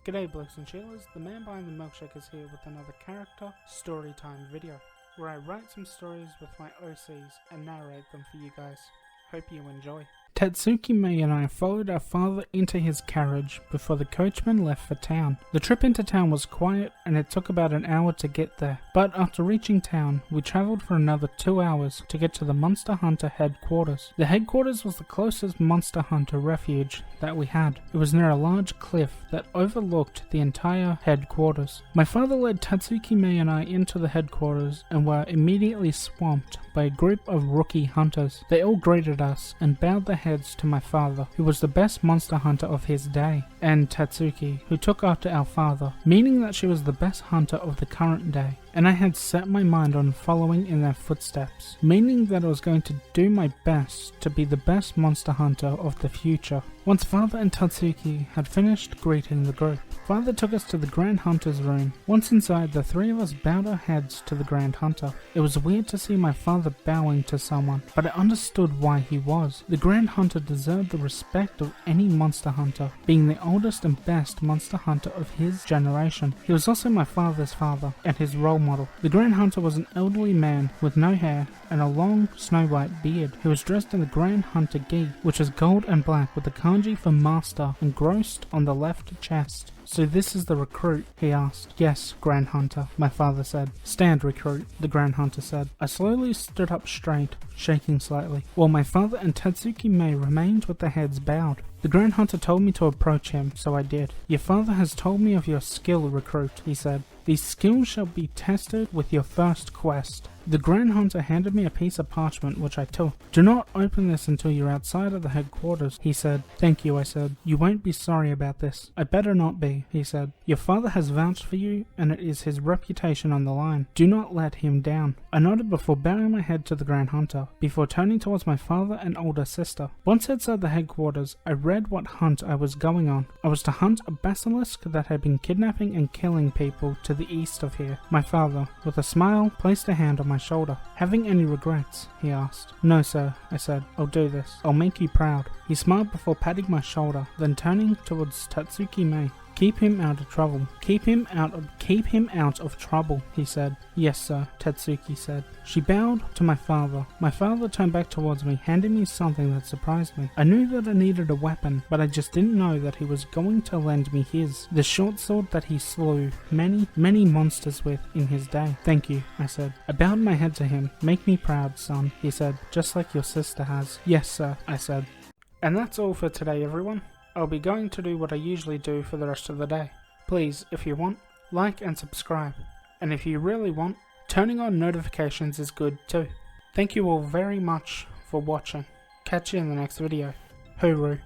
G'day blokes and chillers, the man behind the Milkshake is here with another character storytime video, where I write some stories with my OCs and narrate them for you guys. Hope you enjoy. Tatsuki Mei and I followed our father into his carriage before the coachman left for town. The trip into town was quiet and it took about an hour to get there, but after reaching town, we travelled for another 2 hours to get to the Monster Hunter headquarters. The headquarters was the closest Monster Hunter refuge that we had. It was near a large cliff that overlooked the entire headquarters. My father led Tatsuki Mei and I into the headquarters and were immediately swamped by a group of rookie hunters. They all greeted us and bowed their heads to my father, who was the best monster hunter of his day, and Tatsuki, who took after our father, meaning that she was the best hunter of the current day. And I had set my mind on following in their footsteps, meaning that I was going to do my best to be the best monster hunter of the future. Once father and Tatsuki had finished greeting the group, father took us to the Grand Hunter's room. Once inside, the three of us bowed our heads to the Grand Hunter. It was weird to see my father bowing to someone, but I understood why he was. The Grand Hunter deserved the respect of any monster hunter, being the oldest and best monster hunter of his generation. He was also my father's father and his role model. The Grand Hunter was an elderly man with no hair and a long snow-white beard. He was dressed in the Grand Hunter gi, which is gold and black with the kanji for master engrossed on the left chest. "So this is the recruit?" he asked. "Yes, Grand Hunter," my father said. "Stand, recruit," the Grand Hunter said. I slowly stood up straight, shaking slightly, while my father and Tatsuki Mei remained with their heads bowed. The Grand Hunter told me to approach him, so I did. "Your father has told me of your skill, recruit," he said. "These skills shall be tested with your first quest." The Grand Hunter handed me a piece of parchment, which I took. "Do not open this until you're outside of the headquarters," he said. "Thank you," I said. "You won't be sorry about this." "I better not be," he said. "Your father has vouched for you, and it is his reputation on the line. Do not let him down." I nodded before bowing my head to the Grand Hunter, before turning towards my father and older sister. Once outside the headquarters, I read what hunt I was going on. I was to hunt a basilisk that had been kidnapping and killing people to the east of here. My father, with a smile, placed a hand on my shoulder. "Having any regrets?" he asked. "No, sir," I said. "I'll do this. I'll make you proud." He smiled before patting my shoulder, then turning towards Tatsuki Mei. "Keep him out of trouble. Keep him out of trouble," he said. "Yes, sir," Tatsuki said. She bowed to my father. My father turned back towards me, handing me something that surprised me. I knew that I needed a weapon, but I just didn't know that he was going to lend me his. The short sword that he slew many monsters with in his day. "Thank you," I said. I bowed my head to him. "Make me proud, son," he said, "just like your sister has." "Yes, sir," I said. And that's all for today, everyone. I'll be going to do what I usually do for the rest of the day. Please, if you want, like and subscribe. And if you really want, turning on notifications is good too. Thank you all very much for watching. Catch you in the next video. Hooroo.